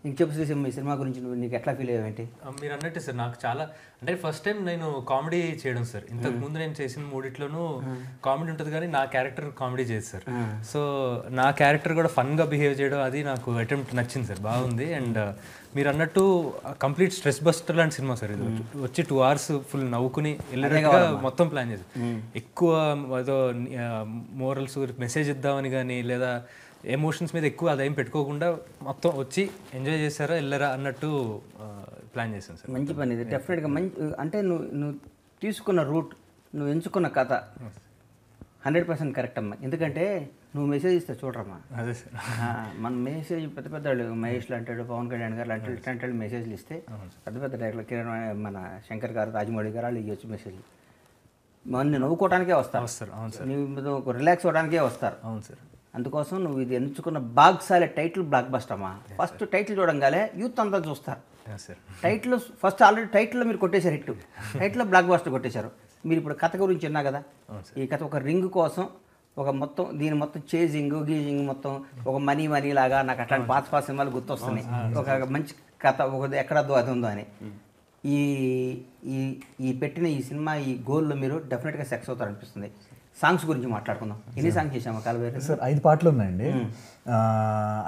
నీకు చెప్పు శ్రీసింహ, ఈ సినిమా గురించి నువ్వు నీకు ఎట్లా ఫీల్ అయ్యావేంటి? మీరు అన్నట్టు సార్, నాకు చాలా అంటే ఫస్ట్ టైం నేను కామెడీ చేయడం సార్. ఇంతకు ముందు నేను చేసిన మూడిట్లోనూ కామెడీ ఉంటుంది కానీ నా క్యారెక్టర్ కామెడీ చేయదు సార్. సో నా క్యారెక్టర్ కూడా ఫన్గా బిహేవ్ చేయడం అది నాకు అటెంప్ట్ నచ్చింది సార్, బాగుంది. అండ్ మీరు అన్నట్టు కంప్లీట్ స్ట్రెస్ బస్టర్ లాంటి సినిమా సార్. ఇది వచ్చి 2 hours ఫుల్ నవ్వుకుని వెళ్ళేట్టుగా మొత్తం ప్లాన్ చేశారు. ఎక్కువ ఏదో మోరల్స్ మెసేజ్ ఇద్దామని కానీ లేదా ఎమోషన్స్ మీద ఎక్కువ అదేం పెట్టుకోకుండా మొత్తం వచ్చి ఎంజాయ్ చేశారా వెళ్ళరా అన్నట్టు ప్లాన్ చేశాను సార్. మంచి పని ఇది, డెఫినెట్గా మంచి. అంటే నువ్వు తీసుకున్న రూట్, నువ్వు ఎంచుకున్న కథ 100% కరెక్ట్ అమ్మా. ఎందుకంటే నువ్వు మెసేజ్ ఇస్తే చూడరమ్మా. అదే సార్, మన మెసేజ్ పెద్ద పెద్ద వాళ్ళు మహేష్ లాంటాడు, పవన్ కళ్యాణ్ గారు లాంటి మెసేజ్లు ఇస్తే పెద్ద పెద్ద డైరెక్టర్ కిరణ్, మన శంకర్ గారు, రాజమౌళి గారు వాళ్ళు ఇవ్వచ్చు మెసేజ్లు. మన నవ్వుకోవడానికే వస్తారు. అవును సార్, నువ్వు రిలాక్స్ అవ్వడానికే వస్తారు. అవును సార్. అందుకోసం నువ్వు ఇది ఎంచుకున్న బాగ్సాలే టైటిల్ బ్లాక్ బస్టర్ అమ్మా. ఫస్ట్ టైటిల్ చూడంగానే యూత్ అంతా చూస్తారు. టైటిల్ ఫస్ట్ ఆల్రెడీ టైటిల్లో మీరు కొట్టేశారు, హిట్ టైటిల్లో బ్లాక్ బస్టర్ కొట్టేశారు. మీరు ఇప్పుడు కథ గురించి విన్నా కదా, ఈ కథ ఒక రింగ్ కోసం ఒక మొత్తం దీని మొత్తం చేజింగ్ గీజింగ్ మొత్తం ఒక మనీ లాగా నాకు అట్లాంటి పాత సినిమాలు గుర్తొస్తున్నాయి. ఒక మంచి కథ ఒక ఎక్కడ అది ఉందో అని ఈ ఈ పెట్టిన ఈ సినిమా ఈ గోల్లో మీరు డెఫినెట్గా సక్సెస్ అవుతారు అనిపిస్తుంది. సాంగ్స్ గురించి మాట్లాడుకుందాం. ఎన్ని సాంగ్స్ చేసాము కాలవేరు సార్? 5 పాటలు ఉన్నాయండి.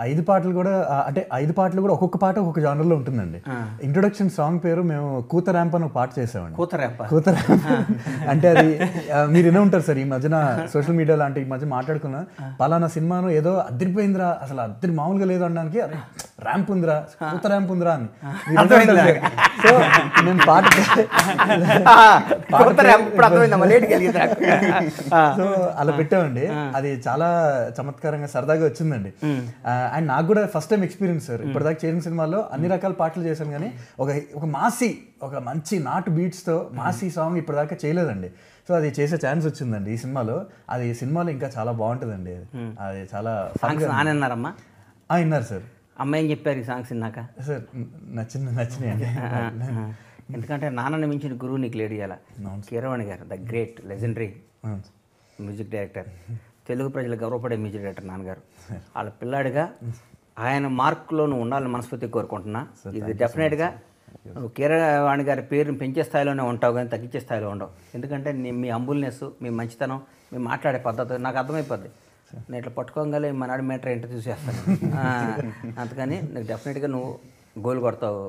5 పాటలు కూడా అంటే 5 పాటలు కూడా ఒక్కొక్క పాట ఒక్కొక్క జానర్లో ఉంటుందండి. ఇంట్రొడక్షన్ సాంగ్ పేరు మేము కూత ర్యాంప్ అని ఒక పాట చేసామండి. కూత ర్యాంప్ అంటే అది మీరు వినే ఉంటారు సార్. ఈ మధ్యన సోషల్ మీడియా లాంటి ఈ మధ్య మాట్లాడుకున్నా పలానా సినిమాను ఏదో అద్దరిపోయిందిరా, అసలు అద్దరి మామూలుగా లేదు అనడానికి ర్యాంప్ ఉందిరా, కూత ర్యాంప్ ఉందిరా అని. సో మేము పాట సో అలా పెట్టామండి. అది చాలా చమత్కారంగా సరదాగా వచ్చిందండి. అండ్ నాకు కూడా ఫస్ట్ టైం ఎక్స్పీరియన్స్ సార్. ఇప్పటిదాకా చేసిన సినిమాల్లో అన్ని రకాల పాటలు చేశాను కానీ ఒక మాసీ, ఒక మంచి నాటు బీట్స్తో మాసీ సాంగ్ ఇప్పటిదాకా చేయలేదండి. సో అది చేసే ఛాన్స్ వచ్చిందండి ఈ సినిమాలో. అది ఈ సినిమాలో ఇంకా చాలా బాగుంటుందండి. అది చాలా విన్నారమ్మా? విన్నారు సార్. అమ్మాయి ఏం చెప్పారు ఈ సాంగ్స్ విన్నాక? సార్ నచ్చినాయండి. ఎందుకంటే నాన్నని మించిన గురువు నీకు లేడు ఇవ్వాల. కీరవాణి గారు the great legendary music director, Telugu ప్రజలు గౌరవపడే మ్యూజిక్ డైరెక్టర్ నాన్నగారు. వాళ్ళ పిల్లాడిగా ఆయన మార్కులో నువ్వు ఉండాలని మనస్ఫూర్తిగా కోరుకుంటున్నా. ఇది డెఫినెట్గా నువ్వు కీరవాణి గారి పేరుని పెంచే స్థాయిలోనే ఉంటావు కానీ తగ్గించే స్థాయిలో ఉండవు. ఎందుకంటే మీ హంబుల్నెస్, మీ మంచితనం, మీ మాట్లాడే పద్ధతి నాకు అర్థమైపోద్ది. నేను ఇట్లా పట్టుకోగలే మా నాడు మీటర్ ఏంటో చూసేస్తాను. అందుకని నీకు డెఫినెట్గా నువ్వు గోల్ కొడతావు.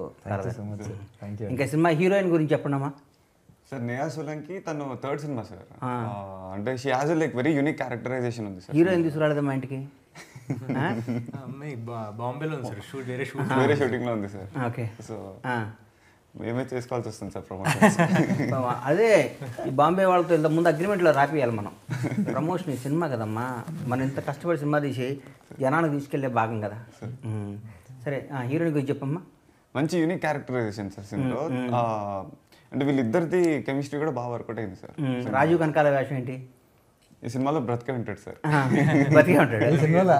ఇంకా సినిమా హీరోయిన్ గురించి చెప్పండమ్మా. సార్ నేహా సోలంకి తను 3rd సినిమా సార్. అంటే she has like very unique characterisation ఉంది సార్. హీరోయిన్ తీసుకురాలేదా మా ఇంటికి? బాంబేలో ఉంది సార్, వేరే షూటింగ్ లో ఉంది సార్. ఓకే. సో మేమే చేసుకోవాల్సి వస్తుంది సార్ ప్రమోషన్. అదే ఈ బాంబే వాళ్ళతో ఇంత ముందు అగ్రిమెంట్లో రాపియాలి మనం. ప్రమోషన్ ఈ సినిమా కదమ్మా, మనం ఇంత కష్టపడి సినిమా తీసి జనానికి తీసుకెళ్లే భాగం కదా. సరే హీరోయిన్ గురించి చెప్పమ్మా. మంచి యూనిక్ క్యారెక్టరైజేషన్ సార్ సినిమాలో. అంటే వీళ్ళిద్దరిది కెమిస్ట్రీ కూడా బాగా వర్కౌట్ అయింది సార్. రాజీవ్ కనకాల వేషం ఏంటి ఈ సినిమాలో? బ్రతికే ఉంటాడు సార్. బతికే ఉంటాడు ఈ సినిమాలో.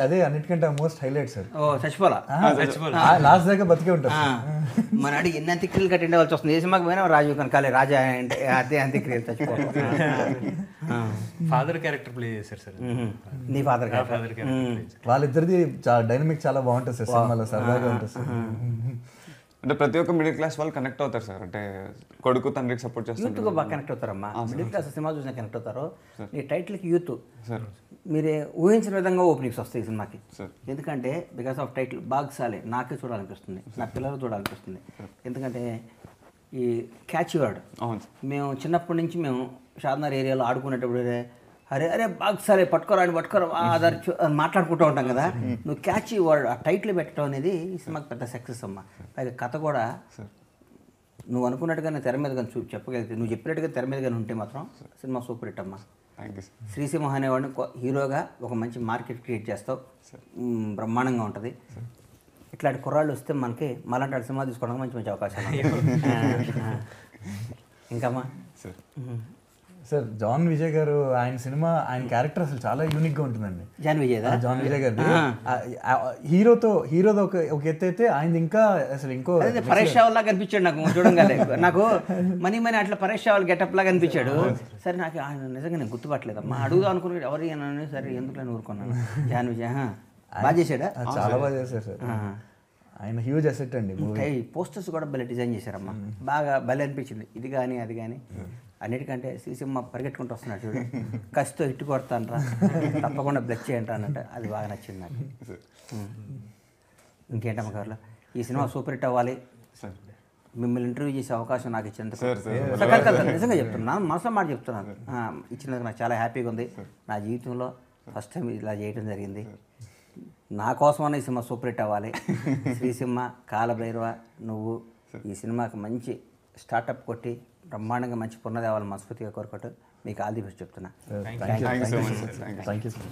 అదే అన్నిటికంటే మోస్ట్ హైలైట్ సార్. చచ్చిపోలా లాస్ట్ దాకా బతికే ఉంటాడు. మన అడిగి ఎన్ని అంత్యక్రియలు కట్టిండవలసి వస్తుంది. ఏ సినిమాకి పోయినా రాజీవ్ కనకాలే రాజా అంటే అదే అంత్యక్రియలు చచ్చిపోవాలి. ఫాదర్ క్యారెక్టర్ ప్లే చేశారు సార్. నీ ఫాదర్ వాళ్ళిద్దరిది డైనమిక్ చాలా బాగుంటుంది సార్ సినిమాలో, సరదాగా ఉంటుంది సార్. అంటే ప్రతి ఒక్క మిడిల్ క్లాస్ వాళ్ళు కనెక్ట్ అవుతారు సార్. అంటే కొడుకు తండ్రికి సపోర్ట్ చేస్తారు. యూత్గా బాగా కనెక్ట్ అవుతారమ్మా. మిడిల్ క్లాస్ సినిమా చూసినా కనెక్ట్ అవుతారు. ఈ టైటిల్కి యూత్ మీరే ఊహించిన విధంగా ఓపెనింగ్స్ వస్తాయి ఈ సినిమాకి. ఎందుకంటే బికాస్ ఆఫ్ టైటిల్ బాగ్సాలే నాకే చూడాలనిపిస్తుంది, నా పిల్లలు చూడాలనిపిస్తుంది. ఎందుకంటే ఈ క్యాచ్ వర్డ్ మేము చిన్నప్పటి నుంచి మేము షాద్నగర్ ఏరియాలో ఆడుకునేటప్పుడు అరే అరే బాగ్సాలే పట్టుకోరా ఆధార్ మాట్లాడుకుంటూ ఉంటాం కదా. నువ్వు క్యాచ్ వర్డ్ ఆ టైటిల్ పెట్టడం అనేది ఈ సినిమాకి పెద్ద సక్సెస్ అమ్మా. పైగా కథ కూడా నువ్వు అనుకున్నట్టుగానే తెర మీద కానీ చెప్పగలిగితే, నువ్వు చెప్పినట్టుగా తెర మీద కానీ ఉంటే మాత్రం సినిమా సూపర్ హిట్ అమ్మా. శ్రీసింహ అనేవాడిని హీరోగా ఒక మంచి మార్కెట్ క్రియేట్ చేస్తావు, బ్రహ్మాండంగా ఉంటుంది. ఇట్లాంటి కుర్రాళ్ళు వస్తే మనకి మళ్ళీ సినిమా తీసుకోవడానికి మంచి మంచి అవకాశాలు. ఇంకమ్మా సార్ జాన్ విజయ్ గారు ఆయన సినిమా, ఆయన క్యారెక్టర్ అసలు చాలా యూనిక్ గా ఉంటుందండి. జాన్ విజయ్ గారు హీరోతో ఒక ఎత్తు అయితే ఆయన ఇంకా అసలు ఇంకో పరేష్ రావల్ లాగా కనిపించాడు నాకు చూడంగానే. నాకు మనీ అట్లా పరేష్ రావల్ గెటప్ లాగా కనిపించాడు. సరే నాకు ఆయన నిజంగా నేను గుర్తుపట్టలేదమ్మా, అడుగుదాం అనుకున్నాడు ఎవరు అని. సరే ఎందుకు నేను ఊరుకున్నాను. జాన్ విజయ్ బాగా చేశాడా? చాలా బాగా చేశారు సార్. ఆయన హ్యూజ్ అసెట్ అండి మూవీ. పోస్టర్స్ కూడా భలే డిజైన్ చేశారమ్మా, బాగా భలే అనిపించింది. ఇది కానీ అది కానీ అన్నిటికంటే శ్రీసింహ పరిగెట్టుకుంటూ వస్తున్నాడు చూడు, కసితో ఇట్టు కొడతాను రా, తప్పకుండా బ్లెక్ చేయండి అన్నట్టు, అది బాగా నచ్చింది నాకు. ఇంకేంటమ్మ గారు, ఈ సినిమా సూపర్ హిట్ అవ్వాలి, మిమ్మల్ని ఇంటర్వ్యూ చేసే అవకాశం నాకు ఇచ్చినందుకు నిజంగా చెప్తున్నాను, మనసులో మాట చెప్తున్నాను, ఇచ్చినందుకు నాకు చాలా హ్యాపీగా ఉంది. నా జీవితంలో ఫస్ట్ టైం ఇలా చేయడం జరిగింది. నా కోసమన్నా ఈ సినిమా సూపర్ హిట్ అవ్వాలి. శ్రీసింహ, కాలభైరవ, నువ్వు ఈ సినిమాకి మంచి స్టార్టప్ కొట్టి బ్రహ్మాండంగా మంచి పునర్దేవాలని మనస్ఫూర్తిగా కోరుకుంటూ మీకు ఆల్ ది బెస్ట్ చెప్తున్నా. Thank you so much. Thank you sir.